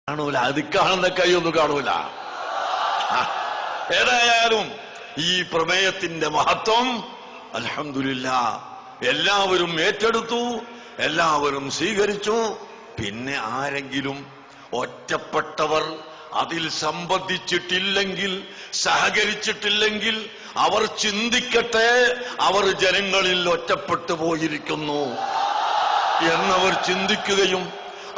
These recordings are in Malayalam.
കാണൂല, അത് കാണുന്ന കൈയൊന്നും കാണൂല. ഏതായാലും ഈ പ്രമേയത്തിന്റെ മഹത്വം അൽഹംദുലില്ലാഹ് എല്ലാവരും ഏറ്റെടുത്തു, എല്ലാവരും സ്വീകരിച്ചു. പിന്നെ ആരെങ്കിലും ഒറ്റപ്പെട്ടവർ അതിൽ സംബന്ധിച്ചിട്ടില്ലെങ്കിൽ, സഹകരിച്ചിട്ടില്ലെങ്കിൽ അവർ ചിന്തിക്കട്ടെ, അവർ ജനങ്ങളിൽ ഒറ്റപ്പെട്ടു പോയിരിക്കുന്നു എന്നവർ ചിന്തിക്കുകയും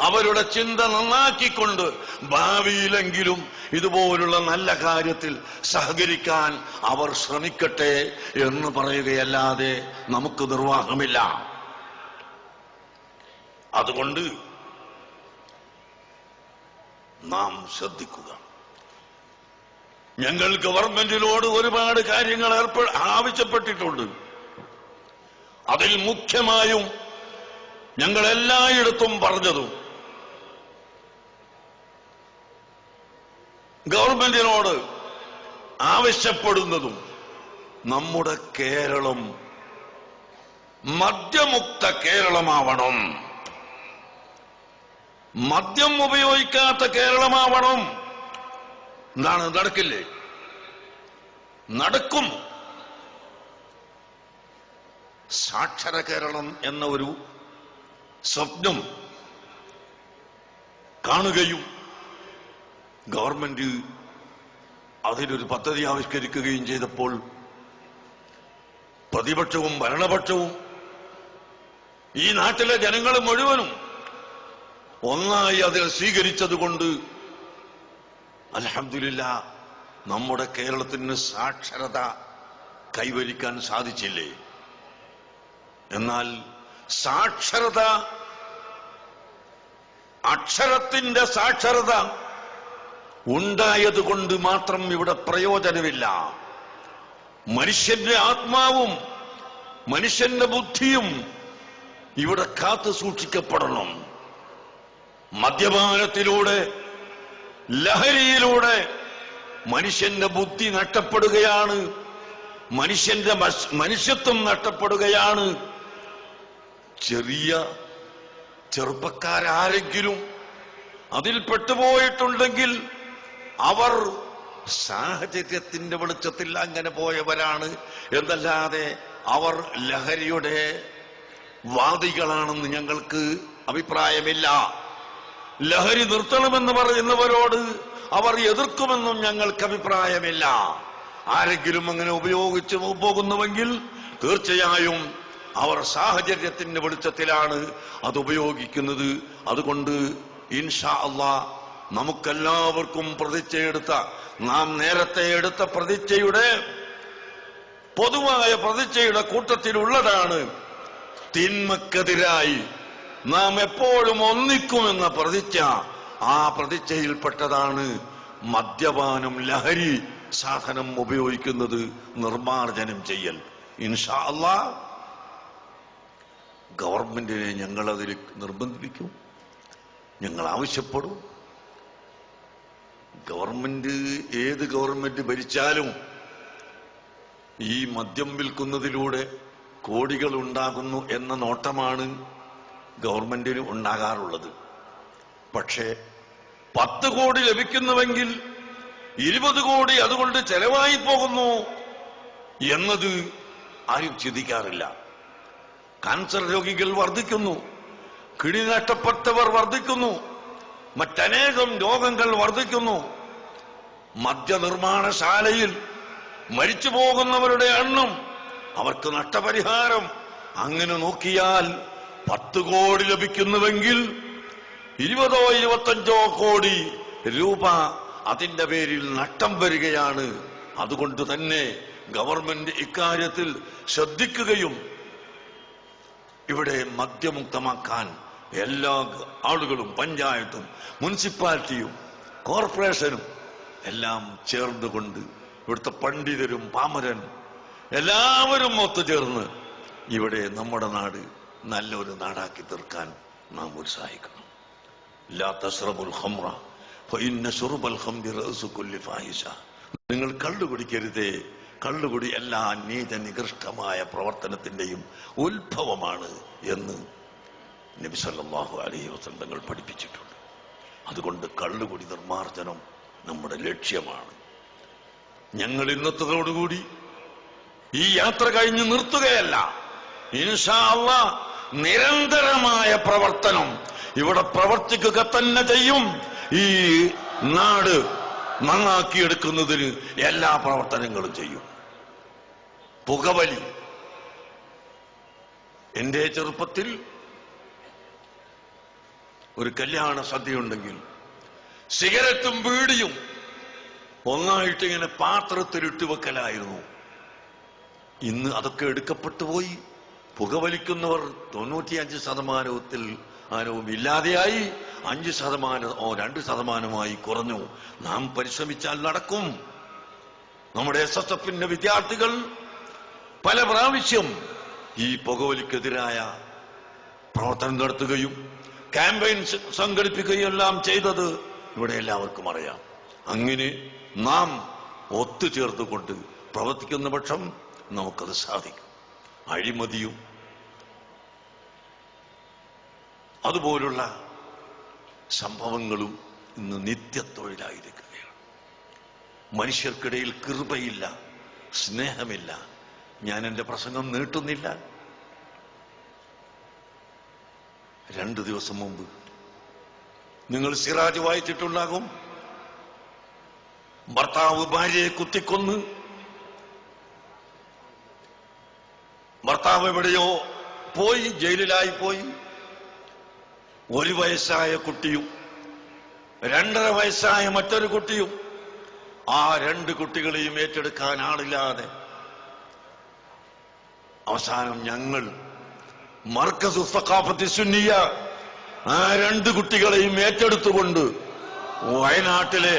അവരുടെ ചിന്ത നന്നാക്കിക്കൊണ്ട് ഭാവിയിലെങ്കിലും ഇതുപോലുള്ള നല്ല കാര്യത്തിൽ സഹകരിക്കാൻ അവർ ശ്രമിക്കട്ടെ എന്ന് പറയുകയല്ലാതെ നമുക്ക് നിർവാഹമില്ല. അതുകൊണ്ട് നാം ശ്രദ്ധിക്കുക. ഞങ്ങൾ ഗവൺമെന്റിനോട് ഒരുപാട് കാര്യങ്ങൾ ആവശ്യപ്പെട്ടിട്ടുണ്ട്. അതിൽ മുഖ്യമായും ഞങ്ങൾ എല്ലായിടത്തും പറഞ്ഞതും ഗവൺമെന്റിനോട് ആവശ്യപ്പെടുന്നതും നമ്മുടെ കേരളം മദ്യമുക്ത കേരളമാവണം, മദ്യം ഉപയോഗിക്കാത്ത കേരളമാവണം. എന്താണ് നടക്കില്ലേ? നടക്കും. സാക്ഷര കേരളം എന്ന ഒരു സ്വപ്നം കാണുകയും ഗവൺമെന്റ് അതിനൊരു പദ്ധതി ആവിഷ്കരിക്കുകയും ചെയ്തപ്പോൾ പ്രതിപക്ഷവും ഭരണപക്ഷവും ഈ നാട്ടിലെ ജനങ്ങൾ മുഴുവനും ഒന്നായി അതിൽ സ്വീകരിച്ചതുകൊണ്ട് അൽഹംദുലില്ലാഹ് നമ്മുടെ കേരളത്തിന് സാക്ഷരത കൈവരിക്കാൻ സാധിച്ചില്ലേ? എന്നാൽ സാക്ഷരത, അക്ഷരത്തിന്റെ സാക്ഷരത ഉണ്ടായതുകൊണ്ട് മാത്രം ഇവിടെ പ്രയോജനമില്ല. മനുഷ്യന്റെ ആത്മാവും മനുഷ്യന്റെ ബുദ്ധിയും ഇവിടെ കാത്തു സൂക്ഷിക്കപ്പെടണം. മദ്യപാനത്തിലൂടെ, ലഹരിയിലൂടെ മനുഷ്യന്റെ ബുദ്ധി നഷ്ടപ്പെടുകയാണ്, മനുഷ്യന്റെ മനുഷ്യത്വം നഷ്ടപ്പെടുകയാണ്. ചെറുപ്പക്കാരാരെങ്കിലും അതിൽ പെട്ടുപോയിട്ടുണ്ടെങ്കിൽ അവർ സാഹചര്യത്തിന്റെ വെളിച്ചത്തിൽ അങ്ങനെ പോയവരാണ് എന്നല്ലാതെ അവർ ലഹരിയുടെ വാദികളാണെന്ന് ഞങ്ങൾക്ക് അഭിപ്രായമില്ല. ലഹരി നിർത്തണമെന്ന് പറയുന്നവരോട് അവർ എതിർക്കുമെന്നും ഞങ്ങൾക്ക് അഭിപ്രായമില്ല. ആരെങ്കിലും അങ്ങനെ ഉപയോഗിച്ചു പോകുന്നുവെങ്കിൽ തീർച്ചയായും അവർ സാഹചര്യത്തിന്റെ വെളിച്ചത്തിലാണ് അത് ഉപയോഗിക്കുന്നത്. അതുകൊണ്ട് ഇൻഷാ അല്ലാഹ് നമുക്കെല്ലാവർക്കും പ്രതിജ്ഞയെടുത്ത, നാം നേരത്തെ എടുത്ത പ്രതിജ്ഞയുടെ, പൊതുവായ പ്രതിജ്ഞയുടെ കൂട്ടത്തിലുള്ളതാണ് തിന്മക്കെതിരായി നാം എപ്പോഴും ഒന്നിക്കുമെന്ന പ്രതിജ്ഞ. ആ പ്രതിജ്ഞയിൽപ്പെട്ടതാണ് മദ്യപാനം, ലഹരി സാധനം ഉപയോഗിക്കുന്നത് നിർമ്മാർജ്ജനം ചെയ്യൽ. ഇൻഷാ അല്ലാഹ് ഗവൺമെന്റിനെ ഞങ്ങളതിൽ നിർബന്ധിപ്പിക്കും, ഞങ്ങൾ ആവശ്യപ്പെടും. ഗവൺമെന്റ്, ഏത് ഗവൺമെന്റ് ഭരിച്ചാലും ഈ മദ്യം വിൽക്കുന്നതിലൂടെ കോടികൾ ഉണ്ടാകുന്നു എന്ന നോട്ടമാണ് ഗവൺമെന്റിന് ഉണ്ടാകാറുള്ളത്. പക്ഷേ 10 കോടി ലഭിക്കുന്നുവെങ്കിൽ 20 കോടി അതുകൊണ്ട് ചെലവായി പോകുന്നു എന്നത് ആരും ചിന്തിക്കാറില്ല. കാൻസർ രോഗികൾ വർദ്ധിക്കുന്നു, കിഡ്നി നഷ്ടപ്പെട്ടവർ വർദ്ധിക്കുന്നു, മറ്റനേകം രോഗങ്ങൾ വർദ്ധിക്കുന്നു. മദ്യനിർമ്മാണശാലയിൽ മരിച്ചു പോകുന്നവരുടെ എണ്ണം, അവർക്ക് നഷ്ടപരിഹാരം, അങ്ങനെ നോക്കിയാൽ 10 കോടി ലഭിക്കുന്നുവെങ്കിൽ 20 25 കോടി രൂപ അതിന്റെ പേരിൽ നഷ്ടം വരികയാണ്. അതുകൊണ്ട് തന്നെ ഗവൺമെന്റ് ഇക്കാര്യത്തിൽ ശ്രദ്ധിക്കുകയും ഇവിടെ മദ്യമുക്തമാക്കാൻ എല്ലാ ആളുകളും, പഞ്ചായത്തും മുനിസിപ്പാലിറ്റിയും കോർപ്പറേഷനും എല്ലാം ചേർന്നുകൊണ്ട്, ഇവിടുത്തെ പണ്ഡിതരും പാമരനും എല്ലാവരും ഒത്തുചേർന്ന് ഇവിടെ നമ്മുടെ നാട് നല്ലൊരു നാടാക്കി തീർക്കാൻ നാം ഉത്സാഹിക്കണം. ലാ തശ്റബുൽ ഖംറ ഫഇന്ന ശുർബൽ ഖംറി റഅ്സു കുല്ലി ഫാഹിഷ. നിങ്ങൾ കള്ളു കുടിക്കരുതേ, കള്ളുകുടി എല്ലാ നീചനികൃഷ്ടമായ പ്രവർത്തനത്തിന്റെയും ഉത്ഭവമാണ് എന്ന് നബി സല്ലല്ലാഹു അലൈഹി വസല്ലം തങ്ങൾ പഠിപ്പിച്ചിട്ടുണ്ട്. അതുകൊണ്ട് കള്ളുകുടി നിർമ്മാർജ്ജനം നമ്മുടെ ലക്ഷ്യമാണ്. ഞങ്ങൾ ഇന്നത്തോടുകൂടി ഈ യാത്ര കഴിഞ്ഞ് നിർത്തുകയല്ല. ഇൻഷാ അല്ലാഹ് നിരന്തരമായ പ്രവർത്തനം ഇവിടെ പ്രവർത്തിക്കുക തന്നെ ചെയ്യും. ഈ നാട് നന്നാക്കിയെടുക്കുന്നതിന് എല്ലാ പ്രവർത്തനങ്ങളും ചെയ്യും. പുകവലി, എന്റെ ചെറുപ്പത്തിൽ ഒരു കല്യാണ സദ്യയുണ്ടെങ്കിൽ സിഗരറ്റും ബീഡിയും ഒന്നായിട്ട് ഇങ്ങനെ പാത്രത്തിലിട്ട് വെക്കലായിരുന്നു. ഇന്ന് അതൊക്കെ എടുക്കപ്പെട്ടു പോയി. പുകവലിക്കുന്നവർ 95% ഇല്ലാതെയായി. 5% 2% കുറഞ്ഞു. നാം പരിശ്രമിച്ചാൽ നടക്കും. നമ്മുടെ SSFന്റെ വിദ്യാർത്ഥികൾ പല പ്രാവശ്യം ഈ പുകവലിക്കെതിരായ പ്രവർത്തനം നടത്തുകയും ക്യാമ്പയിൻ സംഘടിപ്പിക്കുകയും എല്ലാം ചെയ്തത് ഇവിടെ എല്ലാവർക്കും അറിയാം. അങ്ങനെ നാം ഒത്തുചേർത്തുകൊണ്ട് പ്രവർത്തിക്കുന്ന പക്ഷം നമുക്കത് സാധിക്കും. അഴിമതിയും അതുപോലുള്ള സംഭവങ്ങളും ഇന്ന് നിത്യത്തൊഴിലായിരിക്കുകയാണ്. മനുഷ്യർക്കിടയിൽ കൃപയില്ല, സ്നേഹമില്ല. ഞാൻ എന്റെ പ്രസംഗം നീട്ടുന്നില്ല. 2 ദിവസം മുമ്പ് നിങ്ങൾ സിറാജ് വായിച്ചിട്ടുണ്ടാകും. ഭർത്താവ് ഭാര്യയെ കുത്തിക്കൊന്ന്, ഭർത്താവ് എവിടെയോ പോയി, ജയിലിലായി പോയി. 1 വയസ്സായ കുട്ടിയും 2.5 വയസ്സായ മറ്റൊരു കുട്ടിയും, ആ 2 കുട്ടികളെയും ഏറ്റെടുക്കാൻ ആളില്ലാതെ അവസാനം ഞങ്ങൾ മർക്കസ് സഖാഫത്തി സുന്നിയ ആ 2 കുട്ടികളെയും ഏറ്റെടുത്തുകൊണ്ട് വയനാട്ടിലെ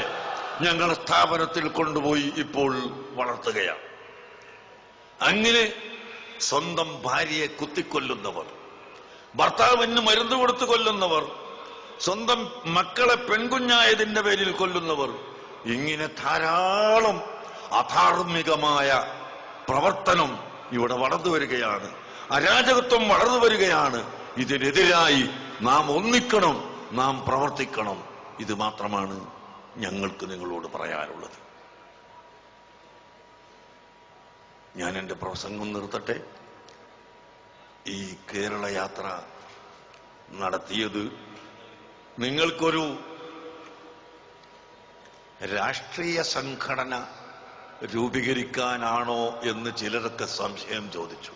ഞങ്ങളുടെ സ്ഥാപനത്തിൽ കൊണ്ടുപോയി ഇപ്പോൾ വളർത്തുകയാണ്. അങ്ങനെ സ്വന്തം ഭാര്യയെ കുത്തിക്കൊല്ലുന്നവർ, ഭർത്താവിന് മരുന്ന് കൊടുത്ത് കൊല്ലുന്നവർ, സ്വന്തം മക്കളെ പെൺകുഞ്ഞായതിന്റെ പേരിൽ കൊല്ലുന്നവർ, ഇങ്ങനെ ധാരാളം അധാർമികമായ പ്രവർത്തനം ഇവിടെ വളർന്നു വരികയാണ്. അരാജകത്വം വളർന്നു വരികയാണ്. ഇതിനെതിരായി നാം ഒന്നിക്കണം, നാം പ്രവർത്തിക്കണം. ഇത് മാത്രമാണ് ഞങ്ങൾക്ക് നിങ്ങളോട് പറയാനുള്ളത്. ഞാൻ എന്റെ പ്രസംഗം നിർത്തട്ടെ. ഈ കേരള യാത്ര നടത്തിയത് നിങ്ങൾക്കൊരു രാഷ്ട്രീയ സംഘടന രൂപീകരിക്കാനാണോ എന്ന് ചിലരൊക്കെ സംശയം ചോദിച്ചു.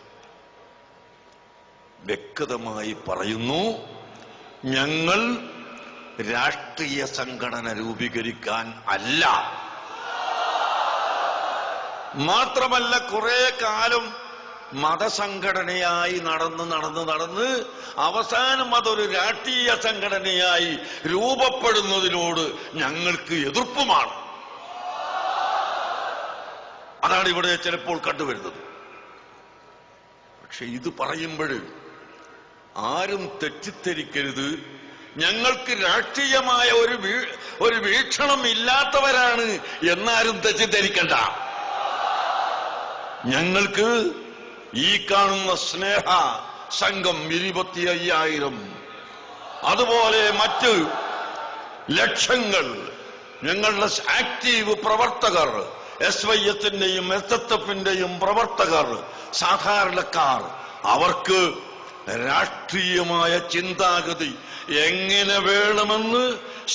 വ്യക്തമായി പറയുന്നു, ഞങ്ങൾ രാഷ്ട്രീയ സംഘടന രൂപീകരിക്കാൻ അല്ല. മാത്രമല്ല, കുറെ കാലം മതസംഘടനയായി നടന്ന് അവസാനം അതൊരു രാഷ്ട്രീയ സംഘടനയായി രൂപപ്പെടുന്നതിനോട് ഞങ്ങൾക്ക് എതിർപ്പുമാണ്. അതാണ് ഇവിടെ ചിലപ്പോൾ കണ്ടുവരുന്നത്. പക്ഷെ ഇത് പറയുമ്പോൾ ആരും തെറ്റിദ്ധരിക്കരുത്, ഞങ്ങൾക്ക് രാഷ്ട്രീയമായ ഒരു വീക്ഷണം ഇല്ലാത്തവരാണ് എന്നാരും തെറ്റിദ്ധരിക്കണ്ട. ഞങ്ങൾക്ക് ഈ കാണുന്ന സ്നേഹ സംഘം 25,000, അതുപോലെ മറ്റ് ലക്ഷങ്ങൾ ഞങ്ങളുടെ ആക്റ്റീവ് പ്രവർത്തകർ, SYSന്റെയും SSFന്റെയും പ്രവർത്തകർ, സാധാരണക്കാർ, അവർക്ക് രാഷ്ട്രീയമായ ചിന്താഗതി എങ്ങനെ വേണമെന്ന്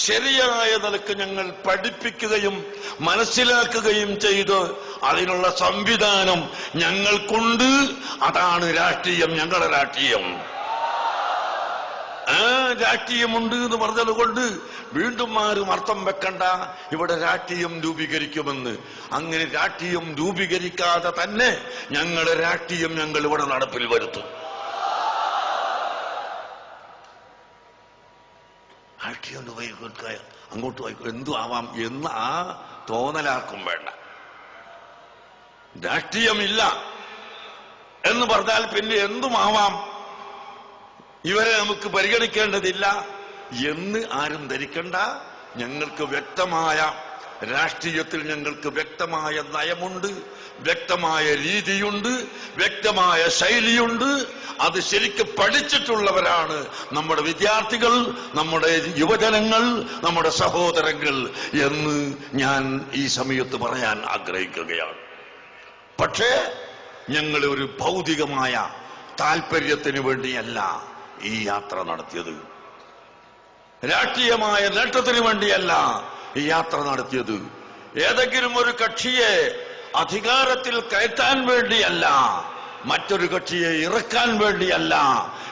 ശരിയായ നിലക്ക് ഞങ്ങൾ പഠിപ്പിക്കുകയും മനസ്സിലാക്കുകയും ചെയ്ത് അതിനുള്ള സംവിധാനം ഞങ്ങൾക്കുണ്ട്. അതാണ് രാഷ്ട്രീയം, ഞങ്ങളുടെ രാഷ്ട്രീയം. ആ രാഷ്ട്രീയമുണ്ട് എന്ന് പറഞ്ഞതുകൊണ്ട് വീണ്ടും ആരും അർത്ഥം വെക്കണ്ട ഇവിടെ രാഷ്ട്രീയം രൂപീകരിക്കുമെന്ന്. അങ്ങനെ രാഷ്ട്രീയം രൂപീകരിക്കാതെ തന്നെ ഞങ്ങളുടെ രാഷ്ട്രീയം ഞങ്ങൾ ഇവിടെ നടപ്പിൽ വരുത്തും. രാഷ്ട്രീയം അങ്ങോട്ട് പോയിക്കോ, എന്തു ആവാം എന്ന് ആ തോന്നലാർക്കും വേണ്ട. രാഷ്ട്രീയമില്ല എന്ന് പറഞ്ഞാൽ പിന്നെ എന്തുമാവാം, ഇവരെ നമുക്ക് പരിഗണിക്കേണ്ടതില്ല എന്ന് ആരും ധരിക്കണ്ട. ഞങ്ങൾക്ക് വ്യക്തമായ രാഷ്ട്രീയത്തിൽ ഞങ്ങൾക്ക് വ്യക്തമായ നയമുണ്ട്, വ്യക്തമായ രീതിയുണ്ട്, വ്യക്തമായ ശൈലിയുണ്ട്. അത് ശരിക്കും പഠിച്ചിട്ടുള്ളവരാണ് നമ്മുടെ വിദ്യാർത്ഥികൾ, നമ്മുടെ യുവജനങ്ങൾ, നമ്മുടെ സഹോദരങ്ങൾ എന്ന് ഞാൻ ഈ സമയത്ത് പറയാൻ ആഗ്രഹിക്കുകയാണ്. പക്ഷേ ഞങ്ങൾ ഒരു ഭൗതികമായ താല്പര്യത്തിന് വേണ്ടിയല്ല ഈ യാത്ര നടത്തിയത്, രാഷ്ട്രീയമായ നേട്ടത്തിന് വേണ്ടിയല്ല ഈ യാത്ര നടത്തിയത്, ഏതെങ്കിലും ഒരു കക്ഷിയെ അധികാരത്തിൽ കയറ്റാൻ വേണ്ടിയല്ല, മറ്റൊരു കക്ഷിയെ ഇറക്കാൻ വേണ്ടിയല്ല.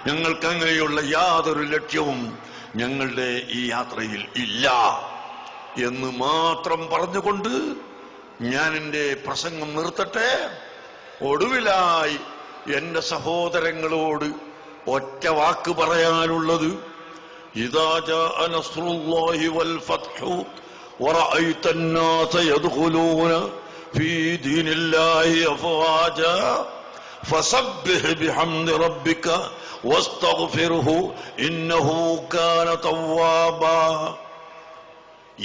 ഞങ്ങൾക്ക് അങ്ങനെയുള്ള യാതൊരു ലക്ഷ്യവും ഞങ്ങളുടെ ഈ യാത്രയിൽ ഇല്ല എന്ന് മാത്രം പറഞ്ഞുകൊണ്ട് ഞാൻ എന്റെ പ്രസംഗം നിർത്തട്ടെ. ഒടുവിലായി എന്റെ സഹോദരങ്ങളോട് ഒറ്റ വാക്ക് പറയാനുള്ളത്, ഇദാ ജാഅ നസ്റുല്ലാഹി വൽ ഫത്ഹു വറഅയ്ത അന്നാസ യദ്ഖുലൂന ഫീ ദീനില്ലാഹി അഫ്വാജാ ഫസബ്ബിഹ് ബിഹംദി റബ്ബിക വസ്തഗ്ഫിർഹു ഇന്നഹു കാന തവ്വാബാ.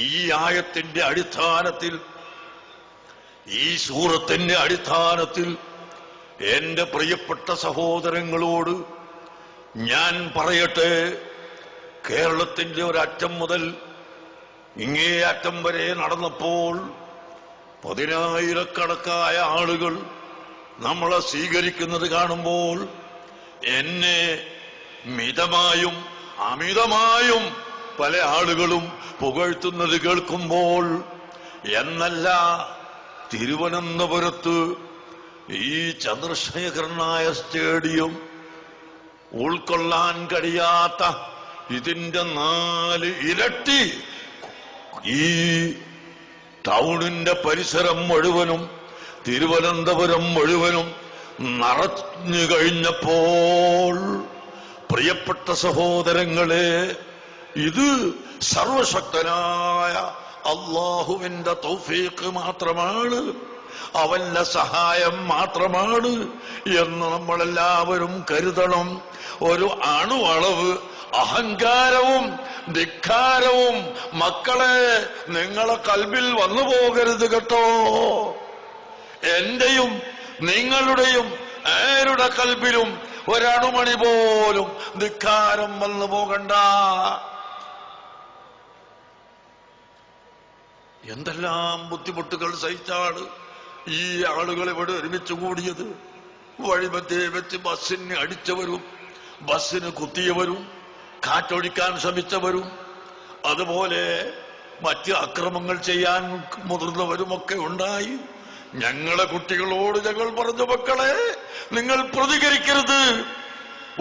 ഈ ആയത്തിന്റെ അടിസ്ഥാനത്തിൽ, ഈ സൂറത്തിന്റെ അടിസ്ഥാനത്തിൽ എന്റെ പ്രിയപ്പെട്ട സഹോദരങ്ങളോട് ഞാൻ പറയട്ടെ, കേരളത്തിന്റെ ഒരറ്റം മുതൽ ഇങ്ങേ അറ്റം വരെ നടന്നപ്പോൾ 10,000-കണക്കായ ആളുകൾ നമ്മളെ സ്വീകരിക്കുന്നത് കാണുമ്പോൾ, എന്നെ മിതമായും അമിതമായും പല ആളുകളും പുകഴ്ത്തുന്നത് കേൾക്കുമ്പോൾ, എന്നല്ല തിരുവനന്തപുരത്ത് ഈ ചന്ദ്രശേഖരനായ സ്റ്റേഡിയം ഉൾക്കൊള്ളാൻ കഴിയാത്ത ഇതിന്റെ 4 ഇരട്ടി ഈ ടൗണിന്റെ പരിസരം മുഴുവനും, തിരുവനന്തപുരം മുഴുവനും നിറഞ്ഞു കഴിഞ്ഞപ്പോൾ, പ്രിയപ്പെട്ട സഹോദരങ്ങളെ, ഇത് സർവശക്തനായ അല്ലാഹുവിന്റെ തൗഫീഖ് മാത്രമാണ്, അവന്റെ സഹായം മാത്രമാണ് എന്ന് നമ്മളെല്ലാവരും കരുതണം. ഒരു അണുവളവ് അഹങ്കാരവും ധിക്കാരവും മക്കളെ നിങ്ങളെ കൽബിൽ വന്നു പോകരുത് കേട്ടോ. എന്റെയും നിങ്ങളുടെയും ആരുടെ കൽബിലും ഒരണുമണി പോലും ധിക്കാരം വന്നു പോകണ്ട. എന്തെല്ലാം ബുദ്ധിമുട്ടുകൾ സഹിച്ചാണ് ഈ ആളുകൾ ഇവിടെ ഒരുമിച്ച് കൂടിയത്. വഴിമധ്യേ വെച്ച് ബസ്സിന് അടിച്ചവരും, ബസ്സിന് കുത്തിയവരും, കാറ്റൊഴിക്കാൻ ശ്രമിച്ചവരും, അതുപോലെ മറ്റ് അക്രമങ്ങൾ ചെയ്യാൻ മുതിർന്നവരുമൊക്കെ ഉണ്ടായി. ഞങ്ങളെ കുട്ടികളോട് ഞങ്ങൾ പറഞ്ഞു, മക്കളെ നിങ്ങൾ പ്രതികരിക്കരുത്,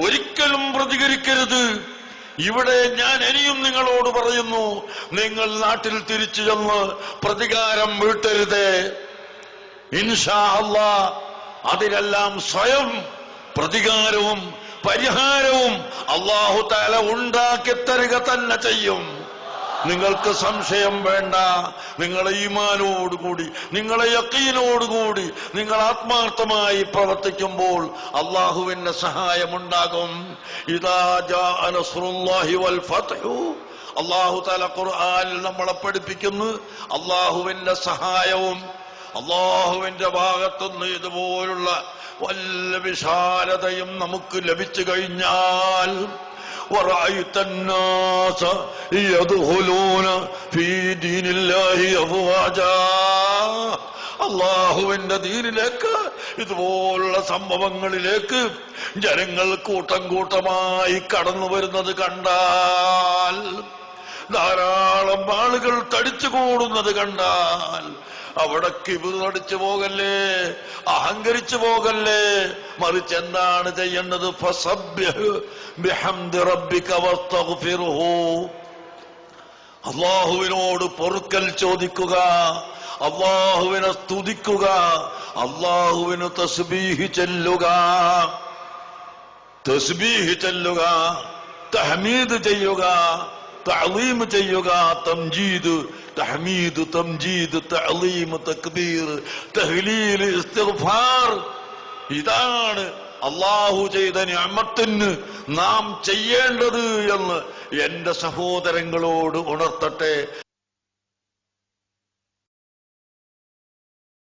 ഒരിക്കലും പ്രതികരിക്കരുത്. ഇവിടെ ഞാൻ ഇനിയും നിങ്ങളോട് പറയുന്നു, നിങ്ങൾ നാട്ടിൽ തിരിച്ചു ചെന്ന് പ്രതികാരം വീട്ടരുത്. ഇൻഷാ അല്ലാഹ് അതിനെല്ലാം സ്വയം പ്രതികാരവും പരിഹാരവും അല്ലാഹു തആല ഉണ്ടാക്കി തരിക തന്നെ ചെയ്യും. നിങ്ങൾക്ക് സംശയം വേണ്ട. നിങ്ങളെ ഈമാനോടുകൂടി, നിങ്ങളെ യഖീനോടുകൂടി നിങ്ങൾ ആത്മാർത്ഥമായി പ്രവർത്തിക്കുമ്പോൾ അല്ലാഹുവിന്റെ സഹായമുണ്ടാകും. ഇദാ ജാഅ നസ്റുല്ലാഹി വൽ ഫത്ഹു, അല്ലാഹു തആല ഖുർആനിൽ നമ്മളെ പഠിപ്പിക്കുന്നു, അല്ലാഹുവിന്റെ സഹായവും അല്ലാഹുവിന്റെ ഭാഗത്തുനിന്ന് ഇതുപോലുള്ള വല്ല വിശാലതയും നമുക്ക് ലഭിച്ചു കഴിഞ്ഞാൽ, وَرَأَيْتَ النَّاسَ يَدْخُلُونَ فِي دِينِ اللَّهِ أَفْوَاجًا, അല്ലാഹുവിന്റെ ദീനിലേക്ക്, ഇതുപോലുള്ള സംഭവങ്ങളിലേക്ക് ജനങ്ങൾ കൂട്ടം കൂട്ടമായി കടന്നു വരുന്നത് കണ്ടാൽ, ധാരാളം ആളുകൾ തടിച്ചു കൂടുന്നത് കണ്ടാൽ, അവിടെ കിബിർ തടിച്ചു പോകല്ലേ, അഹങ്കരിച്ചു പോകല്ലേ. മറിച്ച് എന്താണ് ചെയ്യേണ്ടത്? ഫസബ്ബിഹ് ബിഹംദി റബ്ബിക വസ്തഗ്ഫിർഹു, അല്ലാഹുവിനോട് പൊറുക്കൽ ചോദിക്കുക, അല്ലാഹുവിനെ സ്തുതിക്കുക, അല്ലാഹുവിന് തസ്ബീഹ് ചെല്ലുക, തഹ്മീദ് ചെയ്യുക, തഅലീം ചെയ്യുക, തംജീദ്, തഹ്മീദ്, തംജീദ്, തഅലീം, തക്ബീർ, തഹ്ലീൽ, ഇസ്തിഗ്ഫാർ. ഇതാണ് അല്ലാഹു ചെയ്ത നിഅമത്തിന് നാം ചെയ്യേണ്ടത് എന്ന് എന്റെ സഹോദരങ്ങളോട് ഉണർത്തട്ടെ.